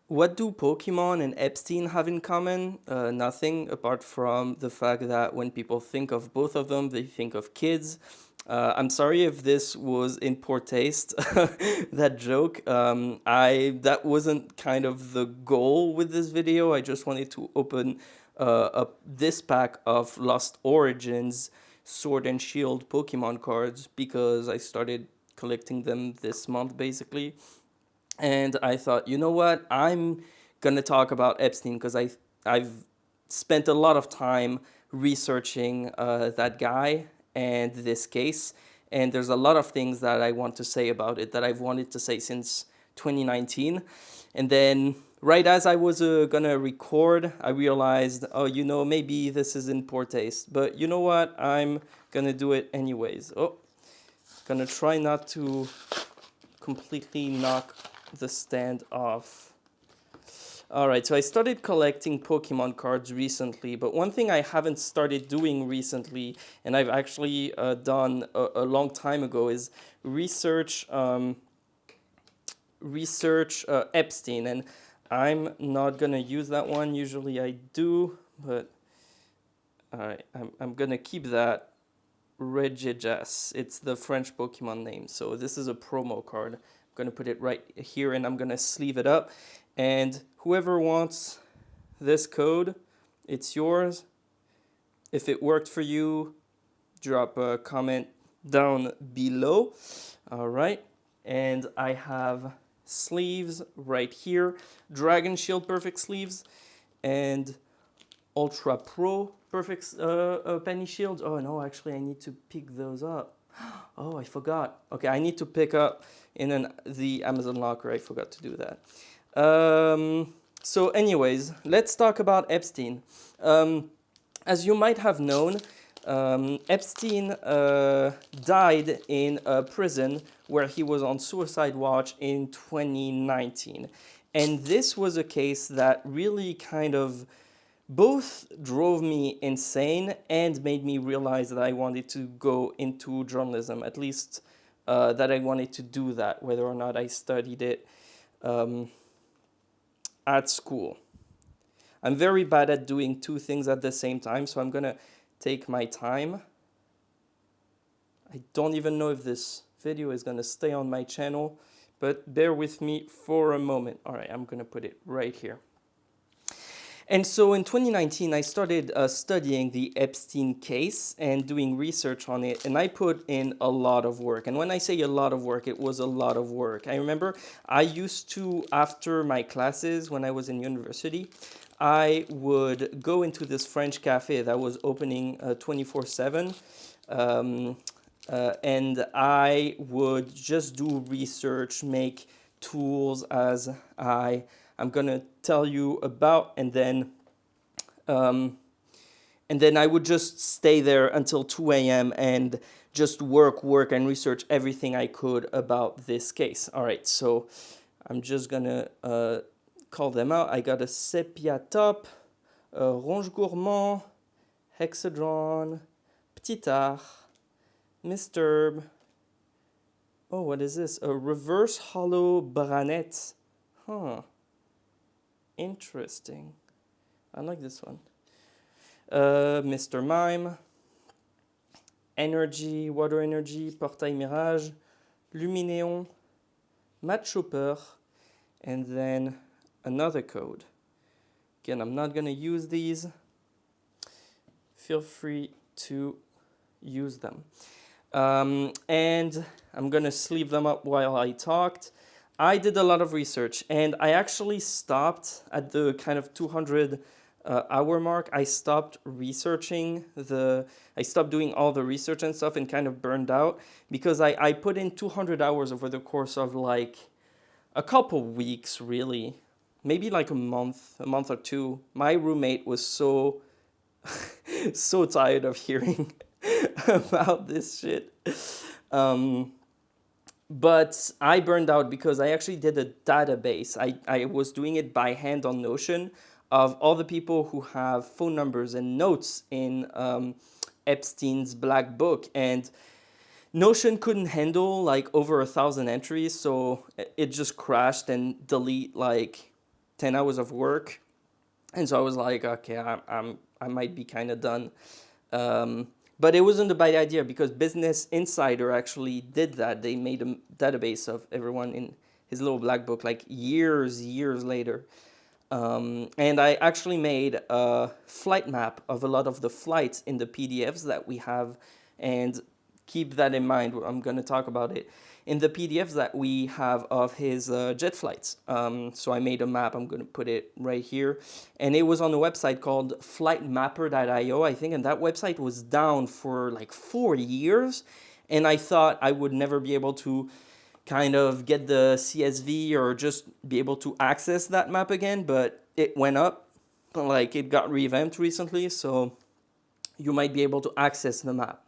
What do Pokemon and Epstein have in common? Nothing apart from the fact that when people think of both of them, they think of kids. I'm sorry if this was in poor taste, that joke. That wasn't kind of the goal with this video. I just wanted to open this pack of Lost Origins Sword and Shield Pokemon cards because I started collecting them this month basically. And I thought, you know what? I'm gonna talk about Epstein because I've spent a lot of time researching that guy and this case, and there's a lot of things that I want to say about it that I've wanted to say since 2019, and then right as I was gonna record, I realized, oh, maybe this is in poor taste, but you know what? I'm gonna do it anyways. Oh, gonna try not to completely knock the stand off. Alright, so I started collecting Pokemon cards recently, but one thing I haven't started doing recently, and I've actually done a long time ago, is research Epstein, and I'm not gonna use that one. Usually I do, but alright, I'm gonna keep that. Regigas. It's the French Pokemon name. So this is a promo card. I'm gonna put it right here and I'm gonna sleeve it up. And whoever wants this code, it's yours. If it worked for you, drop a comment down below. All right. And I have sleeves right here. Dragon Shield Perfect sleeves and Ultra Pro Perfect Penny Shields. Oh no, actually I need to pick those up. Oh, I forgot. Okay, I need to pick up the Amazon locker. I forgot to do that. So anyways, let's talk about Epstein. As you might have known, Epstein died in a prison where he was on suicide watch in 2019. And this was a case that really kind of both drove me insane and made me realize that I wanted to go into journalism, at least that I wanted to do that, whether or not I studied it um, at school. I'm very bad at doing two things at the same time, so I'm gonna take my time. I don't even know if this video is gonna stay on my channel, but bear with me for a moment. All right, I'm gonna put it right here. And so in 2019, I started studying the Epstein case and doing research on it, and I put in a lot of work. And when I say a lot of work, it was a lot of work. I remember I used to, after my classes when I was in university, I would go into this French cafe that was opening 24/7. And I would just do research, make tools as I'm gonna tell you about, um, and then I would just stay there until 2 a.m. and just work, and research everything I could about this case. All right, so I'm just gonna call them out. I got a Sepia Top, a Ronge Gourmand, Hexadron, Petit Art, Misturb. Oh, what is this? A Reverse Hollow Branette. Huh. Interesting. I like this one. Mr. Mime, Energy, Water Energy, Portail Mirage, Lumineon, Mat Chopper, and then another code. Again, I'm not going to use these. Feel free to use them. And I'm going to sleeve them up while I talked. I did a lot of research, and I actually stopped at the kind of 200 hour mark. I stopped I stopped doing all the research and stuff and kind of burned out because I put in 200 hours over the course of like a couple weeks, really. Maybe like a month or two. My roommate was so, so tired of hearing about this shit. But I burned out because I actually did a database. I was doing it by hand on Notion of all the people who have phone numbers and notes in Epstein's black book. And Notion couldn't handle like over 1,000 entries, so it just crashed and delete like 10 hours of work. And so I was like, okay, I might be kind of done. But it wasn't a bad idea because Business Insider actually did that. They made a database of everyone in his little black book like years later. And I actually made a flight map of a lot of the flights in the PDFs that we have. And keep that in mind, I'm going to talk about it. In the PDFs that we have of his jet flights. So I made a map, I'm going to put it right here. And it was on a website called flightmapper.io, I think. And that website was down for like 4 years. And I thought I would never be able to kind of get the CSV or just be able to access that map again. But it went up, like it got revamped recently. So you might be able to access the map.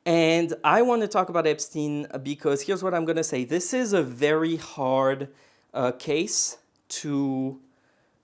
And I want to talk about Epstein because here's what I'm going to say. This is a very hard case to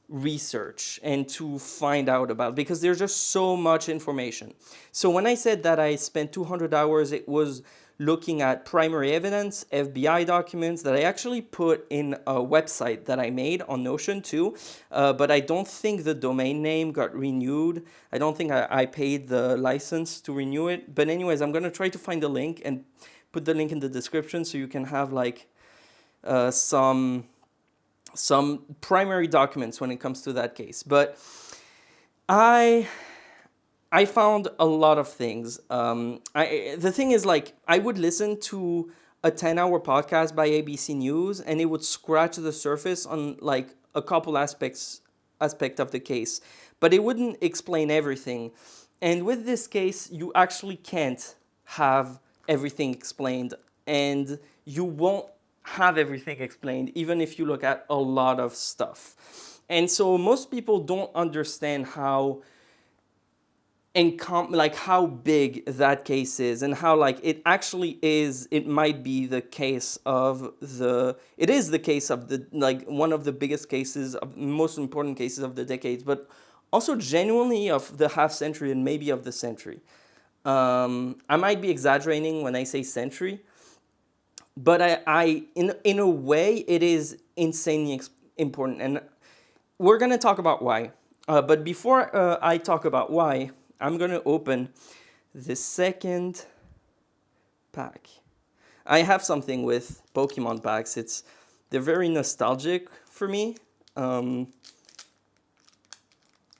research and to find out about because there's just so much information. So when I said that I spent 200 hours, it was looking at primary evidence, FBI documents that I actually put in a website that I made on Notion too, but I don't think the domain name got renewed. I don't think I paid the license to renew it. But anyways, I'm going to try to find the link and put the link in the description so you can have like some primary documents when it comes to that case. But I found a lot of things. The thing is, like, I would listen to a 10-hour podcast by ABC News, and it would scratch the surface on like a couple aspect of the case, but it wouldn't explain everything. And with this case, you actually can't have everything explained, and you won't have everything explained, even if you look at a lot of stuff. And so most people don't understand how like how big that case is and how like it actually is. It might be the case of the like one of the biggest cases, of most important cases of the decades, but also genuinely of the half century and maybe of the century. I might be exaggerating when I say century, but I in a way it is insanely important, and we're gonna talk about why. But before I talk about why, I'm going to open the second pack. I have something with Pokemon packs. They're very nostalgic for me. When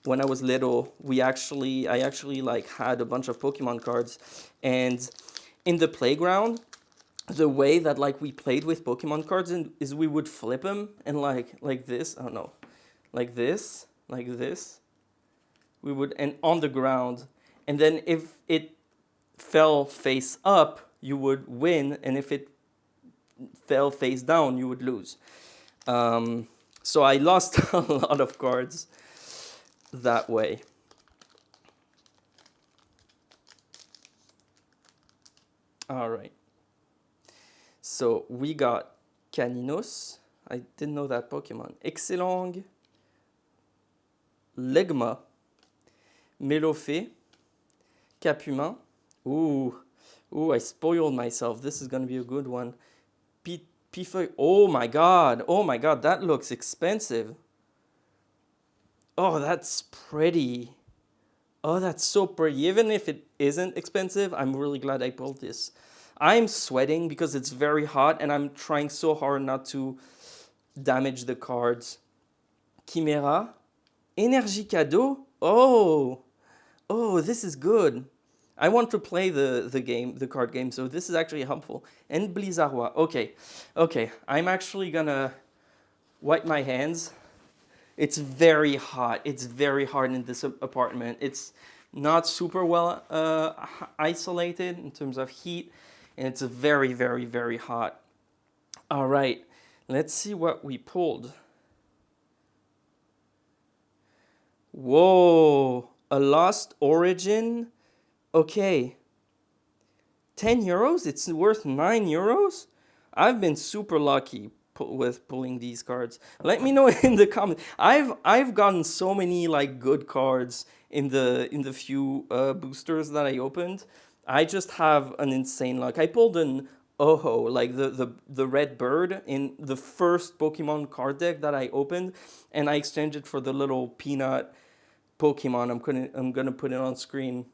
I was little, I actually like had a bunch of Pokemon cards, and in the playground, the way that like we played with Pokemon cards is we would flip them and like this. I don't know, like this. We would, and on the ground, and then if it fell face up, you would win, and if it fell face down, you would lose. So I lost a lot of cards that way. All right. So we got Caninos. I didn't know that Pokemon. Excelong, Legma, Melofé, Capumin. Ooh, I spoiled myself. This is going to be a good one. Pifeuille. Oh my god, that looks expensive. Oh, that's pretty. Oh, that's so pretty. Even if it isn't expensive, I'm really glad I pulled this. I'm sweating because it's very hot and I'm trying so hard not to damage the cards. Chimera. Énergie Cadeau. Oh, this is good. I want to play the card game, so this is actually helpful. And Blizzarwa. Okay. I'm actually gonna wipe my hands. It's very hot. It's very hard in this apartment. It's not super well isolated in terms of heat, and it's very, very, very hot. All right, let's see what we pulled. Whoa, a Lost Origin. Okay. 10 euros? It's worth 9 euros? I've been super lucky with pulling these cards. Let me know in the comments. I've gotten so many like good cards in the few boosters that I opened. I just have an insane luck. I pulled an Oho, like the red bird in the first Pokemon card deck that I opened, and I exchanged it for the little peanut Pokemon. I'm gonna put it on screen.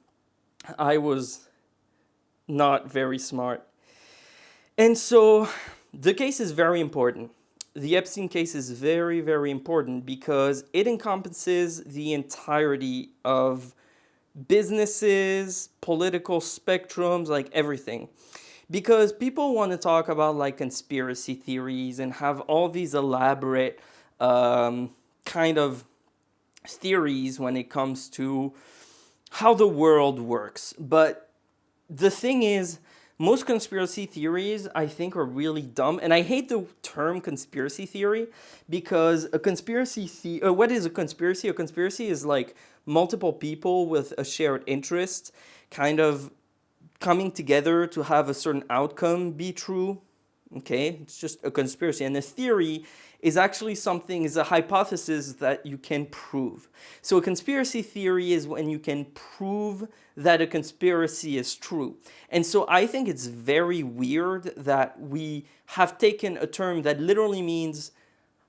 I was not very smart. And so the case is very important. The Epstein case is very, very important because it encompasses the entirety of businesses, political spectrums, like everything. Because people want to talk about like conspiracy theories and have all these elaborate kind of theories when it comes to how the world works. But the thing is, most conspiracy theories I think are really dumb, and I hate the term conspiracy theory because what is a conspiracy? A conspiracy is like multiple people with a shared interest, kind of coming together to have a certain outcome be true. Okay, it's just a conspiracy, and a theory is actually something, is a hypothesis that you can prove. So a conspiracy theory is when you can prove that a conspiracy is true. And so I think it's very weird that we have taken a term that literally means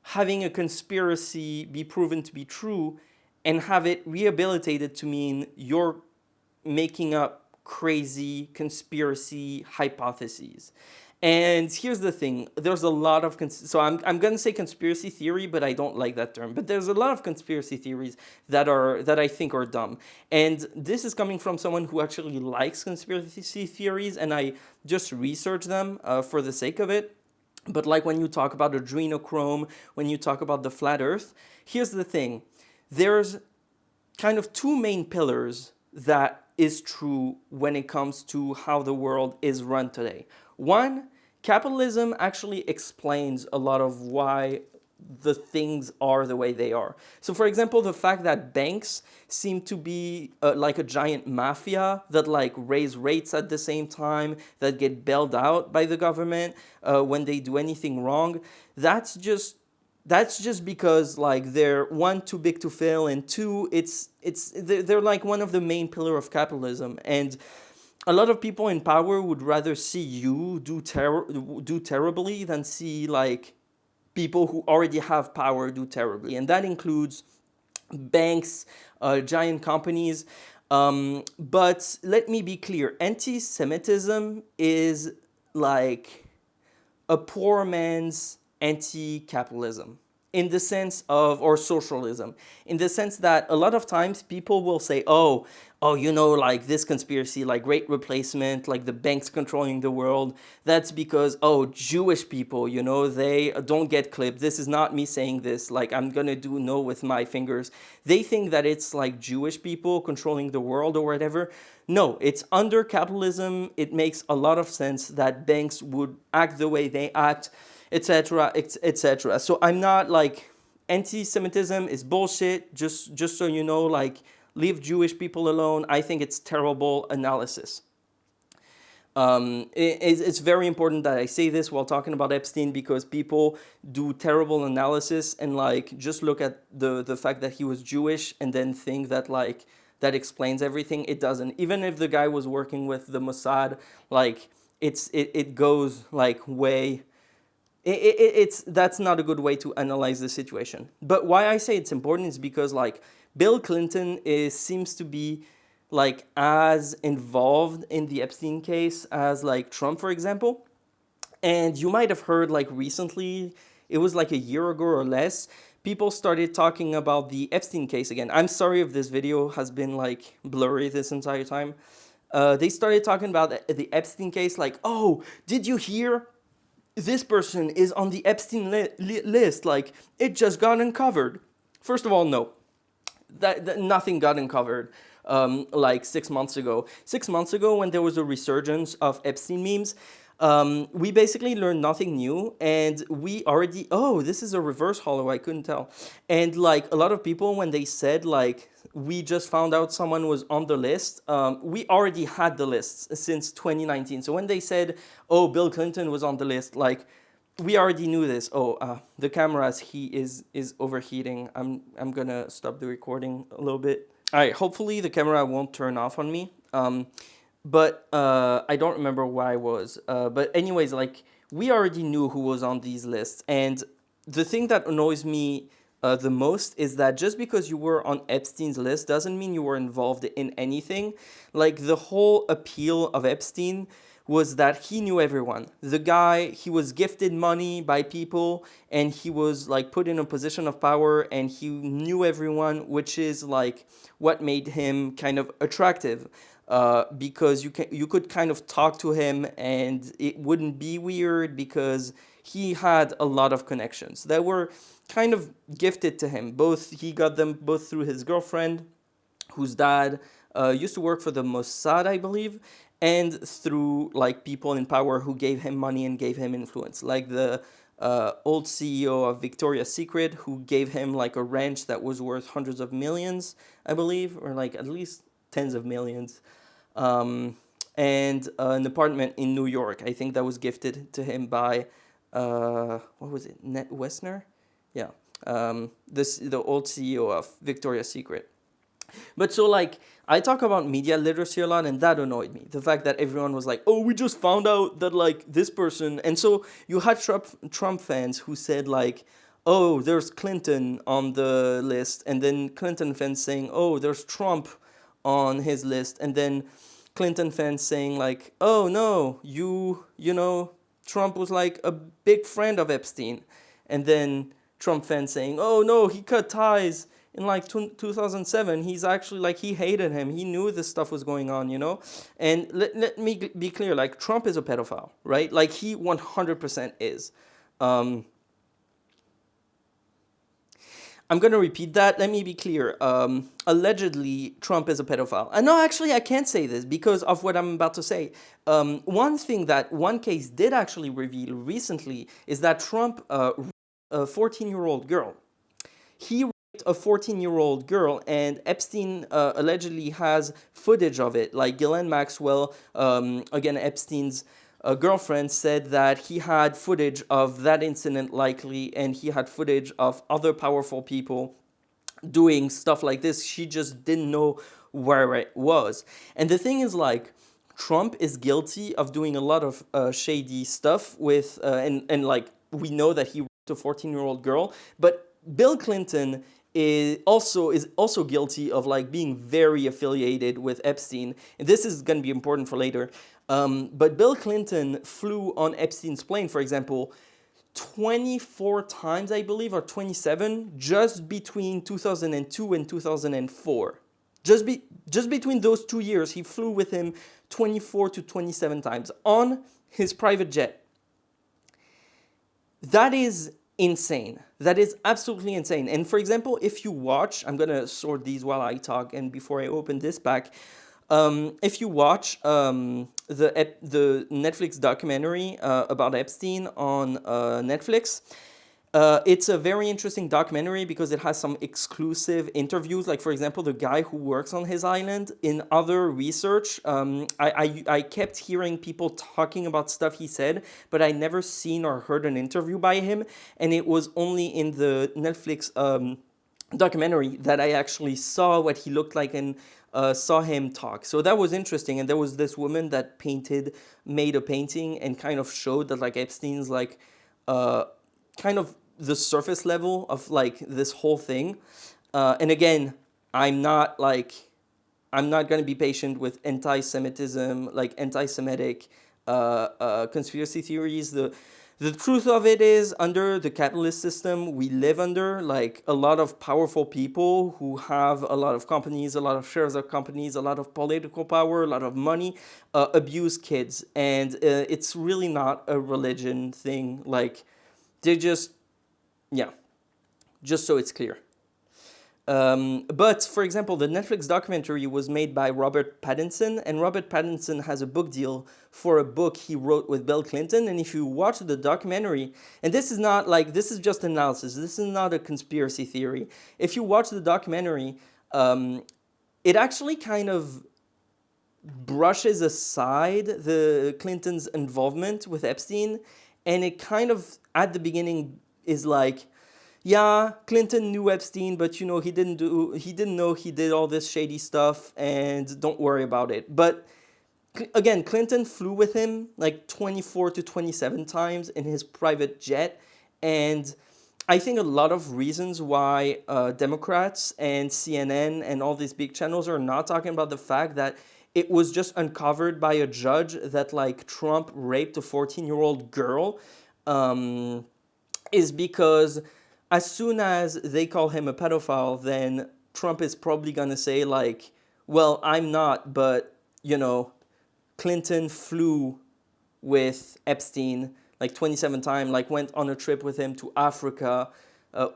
having a conspiracy be proven to be true and have it rehabilitated to mean you're making up crazy conspiracy hypotheses. And here's the thing: there's a lot of so I'm gonna say conspiracy theory, but I don't like that term. But there's a lot of conspiracy theories that I think are dumb, and this is coming from someone who actually likes conspiracy theories, and I just research them for the sake of it. But like when you talk about adrenochrome, when you talk about the flat Earth, here's the thing: there's kind of two main pillars that is true when it comes to how the world is run today. One, capitalism actually explains a lot of why the things are the way they are. So, for example, the fact that banks seem to be like a giant mafia that like raise rates at the same time, that get bailed out by the government when they do anything wrong, that's just because like they're one, too big to fail, and two, they're like one of the main pillar of capitalism. And a lot of people in power would rather see you do terribly than see like people who already have power do terribly, and that includes banks, giant companies. But let me be clear: anti-Semitism is like a poor man's anti-capitalism in the sense of, or socialism, in the sense that a lot of times people will say, oh, like this conspiracy, like great replacement, like the banks controlling the world, that's because, Jewish people, they don't get clipped. This is not me saying this, like I'm gonna do no with my fingers. They think that it's like Jewish people controlling the world or whatever. No, it's under capitalism. It makes a lot of sense that banks would act the way they act, etc., etc. So I'm not like, anti-Semitism is bullshit. Just so you know, like leave Jewish people alone. I think it's terrible analysis. It's very important that I say this while talking about Epstein, because people do terrible analysis and like just look at the fact that he was Jewish and then think that like that explains everything. It doesn't. Even if the guy was working with the Mossad, like it goes like way. It's that's not a good way to analyze the situation. But why I say it's important is because like Bill Clinton seems to be like as involved in the Epstein case as like Trump, for example. And you might have heard like recently, it was like a year ago or less, people started talking about the Epstein case again. I'm sorry if this video has been like blurry this entire time. They started talking about the Epstein case, like, oh, did you hear? This person is on the Epstein list, like it just got uncovered. First of all, no, that nothing got uncovered. Like 6 months ago. 6 months ago, when there was a resurgence of Epstein memes, we basically learned nothing new, and we already, this is a reverse hollow, I couldn't tell. And like a lot of people, when they said like, we just found out someone was on the list, we already had the list since 2019. So when they said, Bill Clinton was on the list, like, we already knew this. The camera is overheating. I'm gonna stop the recording a little bit. All right, hopefully the camera won't turn off on me. but I don't remember why I was. But anyways, like we already knew who was on these lists, and the thing that annoys me the most is that just because you were on Epstein's list doesn't mean you were involved in anything. Like the whole appeal of Epstein was that he knew everyone. The guy, he was gifted money by people and he was like put in a position of power and he knew everyone, which is like what made him kind of attractive. Because you could kind of talk to him and it wouldn't be weird because he had a lot of connections that were kind of gifted to him. Both he got them both through his girlfriend, whose dad used to work for the Mossad, I believe, and through like people in power who gave him money and gave him influence, like the old CEO of Victoria's Secret, who gave him like a ranch that was worth hundreds of millions, I believe, or like at least tens of millions, um, and an apartment in New York. I think that was gifted to him by what was it, Ned Westner? Yeah, the old CEO of Victoria's Secret. But so like I talk about media literacy a lot, and that annoyed me. The fact that everyone was like, "Oh, we just found out that like this person," and so you had Trump fans who said like, "Oh, there's Clinton on the list," and then Clinton fans saying, "Oh, there's Trump on his list," and then Clinton fans saying like, "Oh no, you know Trump was like a big friend of Epstein," and then Trump fans saying, "Oh no, he cut ties in like 2007. He's actually like he hated him. He knew this stuff was going on, you know." And let me be clear, like Trump is a pedophile, right? Like he 100% is. Um, I'm going to repeat that. Let me be clear. Allegedly, Trump is a pedophile. And no, actually, I can't say this because of what I'm about to say. One thing that one case did actually reveal recently is that Trump raped a 14-year-old girl. He raped a 14-year-old girl, and Epstein allegedly has footage of it. Like Ghislaine Maxwell, again, Epstein's girlfriend, said that he had footage of that incident likely, and he had footage of other powerful people doing stuff like this. She just didn't know where it was. And the thing is, like, Trump is guilty of doing a lot of shady stuff with, and like, we know that he raped a 14-year-old girl, but Bill Clinton is also guilty of like being very affiliated with Epstein. And this is going to be important for later. But Bill Clinton flew on Epstein's plane, for example, 24 times, I believe, or 27, just between 2002 and 2004. Just between those 2 years, he flew with him 24 to 27 times on his private jet. That is insane. That is absolutely insane. And for example, if you watch, I'm gonna sort these while I talk and before I open this pack. If you watch the Netflix documentary about Epstein on Netflix, it's a very interesting documentary because it has some exclusive interviews. Like, for example, the guy who works on his island. In other research, I kept hearing people talking about stuff he said, but I never seen or heard an interview by him. And it was only in the Netflix documentary that I actually saw what he looked like and saw him talk. So that was interesting. And there was this woman that made a painting and kind of showed that like Epstein's like kind of the surface level of like this whole thing. And again, I'm not like I'm not going to be patient with anti-Semitism, like anti-Semitic conspiracy theories. The truth of it is, under the capitalist system we live under, like a lot of powerful people who have a lot of companies, a lot of shares of companies, a lot of political power, a lot of money, abuse kids. And it's really not a religion thing. Like, they just, yeah, just so it's clear. But for example, the Netflix documentary was made by Robert Pattinson, and Robert Pattinson has a book deal for a book he wrote with Bill Clinton. And if you watch the documentary, and this is not like, this is just analysis, this is not a conspiracy theory. If you watch the documentary, it actually kind of brushes aside the Clintons' involvement with Epstein, and it kind of at the beginning is like, yeah, Clinton knew Epstein, but he didn't know he did all this shady stuff, and don't worry about it. But Again, Clinton flew with him like 24 to 27 times in his private jet. And I think a lot of reasons why Democrats and CNN and all these big channels are not talking about the fact that it was just uncovered by a judge that like Trump raped a 14-year-old girl um, is because as soon as they call him a pedophile, then Trump is probably going to say like, well, I'm not, but you know, Clinton flew with Epstein like 27 times, like went on a trip with him to Africa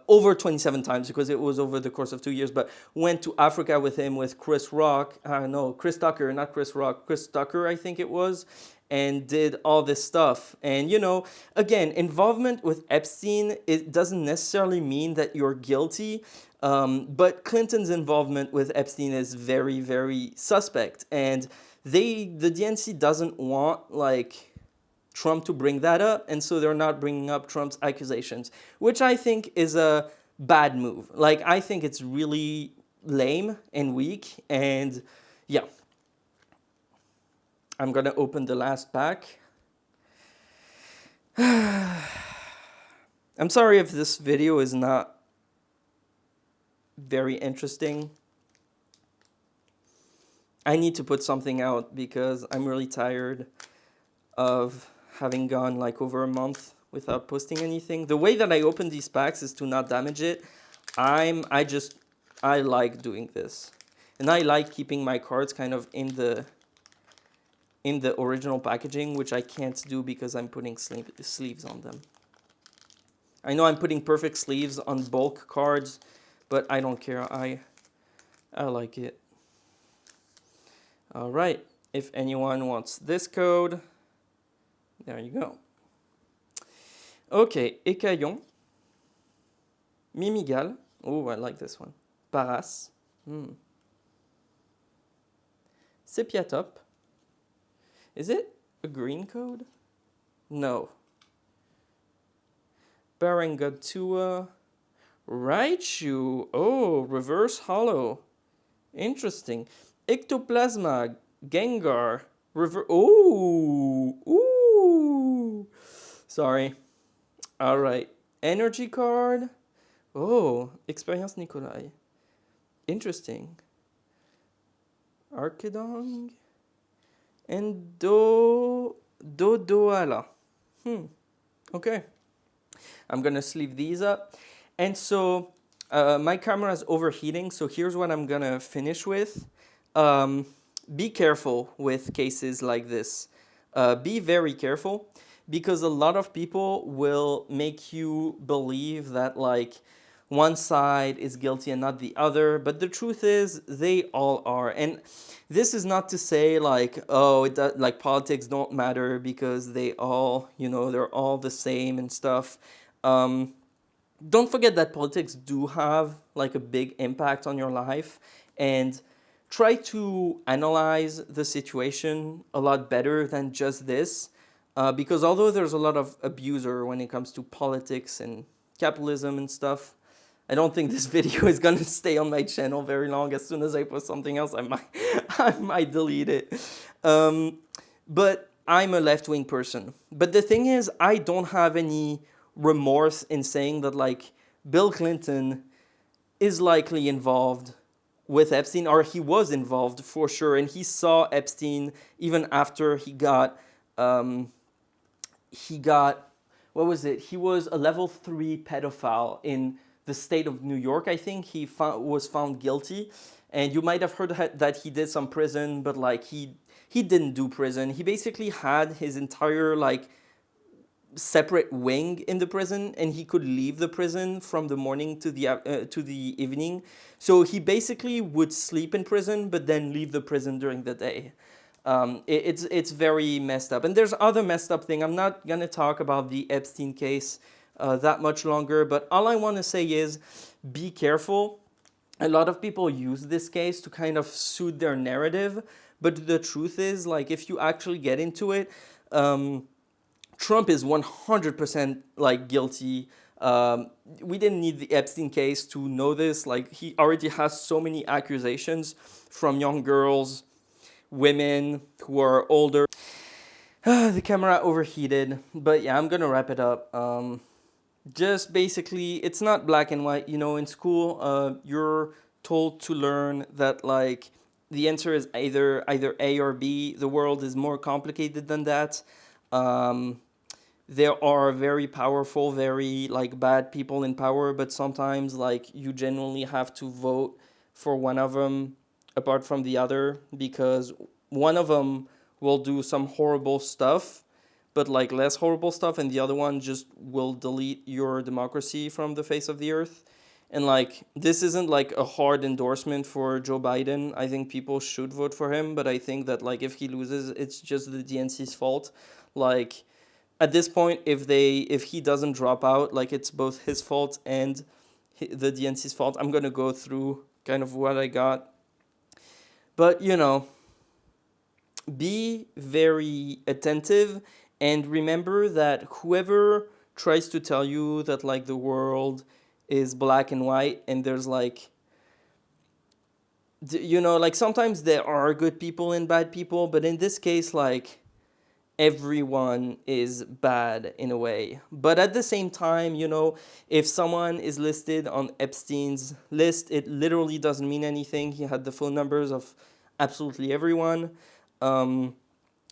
over 27 times because it was over the course of 2 years, but went to Africa with him with Chris Rock, no, Chris Tucker, not Chris Rock, Chris Tucker, I think it was, and did all this stuff. And, you know, again, involvement with Epstein, it doesn't necessarily mean that you're guilty. But Clinton's involvement with Epstein is very, very suspect. And the DNC doesn't want, like, Trump to bring that up, and so they're not bringing up Trump's accusations, which I think is a bad move. Like, I think it's really lame and weak, and yeah. I'm gonna open the last pack. I'm sorry if this video is not very interesting. I need to put something out because I'm really tired of having gone like over a month without posting anything. The way that I open these packs is to not damage it. I like doing this. And I like keeping my cards kind of in the original packaging, which I can't do because I'm putting sleeves on them. I know I'm putting perfect sleeves on bulk cards, but I don't care. I like it. All right. If anyone wants this code, there you go. Okay, Écaillon. Mimigal. Oh, I like this one. Paras. Sepiatop. Is it a green code? No. Barangatua. Raichu. Oh, reverse hollow. Interesting. Ectoplasma. Gengar. Ooh. Sorry. All right. Energy card. Oh, Experience Nikolai. Interesting. Archidong. And Dodoala. Okay. I'm going to sleeve these up. And so my camera is overheating. So here's what I'm going to finish with. Be careful with cases like this. Be very careful because a lot of people will make you believe that like one side is guilty and not the other. But the truth is they all are. And this is not to say like, oh, like politics don't matter because they all, you know, they're all the same and stuff. Don't forget that politics do have like a big impact on your life, and try to analyze the situation a lot better than just this, because although there's a lot of abuser when it comes to politics and capitalism and stuff, I don't think this video is gonna stay on my channel very long. As soon as I post something else, I might delete it. But I'm a left-wing person. But the thing is, I don't have any remorse in saying that like Bill Clinton is likely involved with Epstein, or he was involved for sure, and he saw Epstein even after he got what was it? He was a level 3 pedophile in the state of New York, I think. He was found guilty, and you might have heard that he did some prison, but like he didn't do prison. He basically had his entire like separate wing in the prison, and he could leave the prison from the morning to the evening. So he basically would sleep in prison, but then leave the prison during the day. It's very messed up, and there's other messed up thing. I'm not gonna talk about the Epstein case that much longer, but all I want to say is be careful. A lot of people use this case to kind of suit their narrative, but the truth is, like, if you actually get into it, Trump is 100% like guilty. We didn't need the Epstein case to know this. Like, he already has so many accusations from young girls women who are older. The camera overheated, but yeah, I'm gonna wrap it up. Just basically, it's not black and white. You know, in school, you're told to learn that like the answer is either A or B. The world is more complicated than that. Um, there are very powerful, very like bad people in power, but sometimes like you genuinely have to vote for one of them apart from the other because one of them will do some horrible stuff, but like less horrible stuff, and the other one just will delete your democracy from the face of the earth. And like this isn't like a hard endorsement for Joe Biden. I think people should vote for him, but I think that like if he loses, it's just the DNC's fault. Like at this point, if he doesn't drop out, like it's both his fault and the DNC's fault. I'm gonna go through kind of what I got, but you know, be very attentive and remember that whoever tries to tell you that like the world is black and white and there's like you know, like sometimes there are good people and bad people, but in this case like everyone is bad in a way. But at the same time, you know, if someone is listed on Epstein's list, it literally doesn't mean anything. He had the phone numbers of absolutely everyone. Um,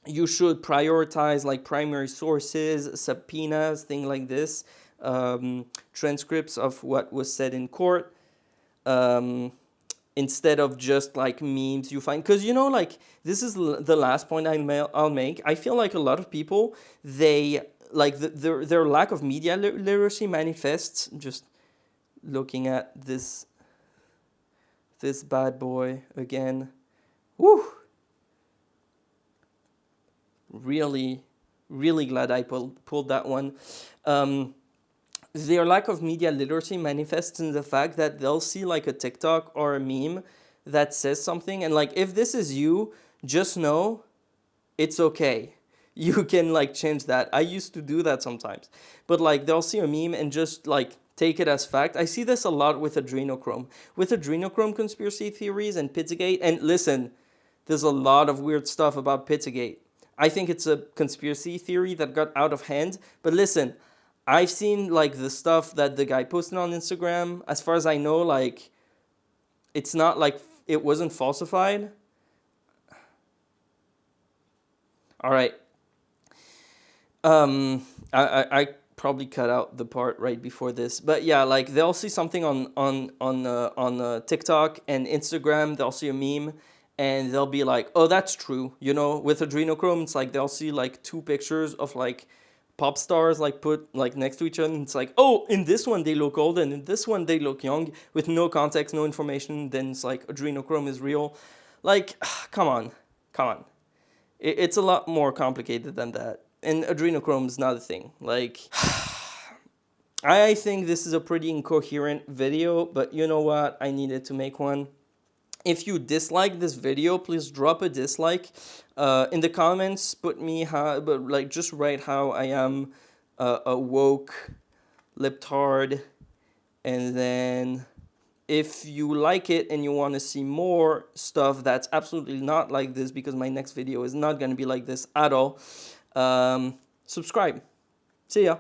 you should prioritize like primary sources, subpoenas, things like this, transcripts of what was said in court. Um, Instead of just like memes you find, because you know, like this is the last point I'll make. I feel like a lot of people, they like their lack of media literacy manifests just looking at this bad boy again. Woo! Really, really glad I pulled that one. Their lack of media literacy manifests in the fact that they'll see like a TikTok or a meme that says something, and like if this is you, just know it's okay. You can like change that. I used to do that sometimes, but like they'll see a meme and just like take it as fact. I see this a lot with adrenochrome conspiracy theories and Pizzagate. And listen, there's a lot of weird stuff about Pizzagate. I think it's a conspiracy theory that got out of hand, but listen, I've seen like the stuff that the guy posted on Instagram. As far as I know, like it's not like it wasn't falsified. All right. I probably cut out the part right before this, but yeah, like they'll see something on TikTok and Instagram. They'll see a meme, and they'll be like, "Oh, that's true." You know, with adrenochrome, it's like they'll see like two pictures of like pop stars like put like next to each other, and it's like, oh, in this one they look old and in this one they look young with no context, no information. Then it's like adrenochrome is real. Like come on, it's a lot more complicated than that, and adrenochrome is not a thing. Like I think this is a pretty incoherent video, but you know what, I needed to make one. If you dislike this video, please drop a dislike. In the comments, put me how, but like just write how I am a woke libtard, and then if you like it and you want to see more stuff that's absolutely not like this, because my next video is not going to be like this at all, subscribe. See ya.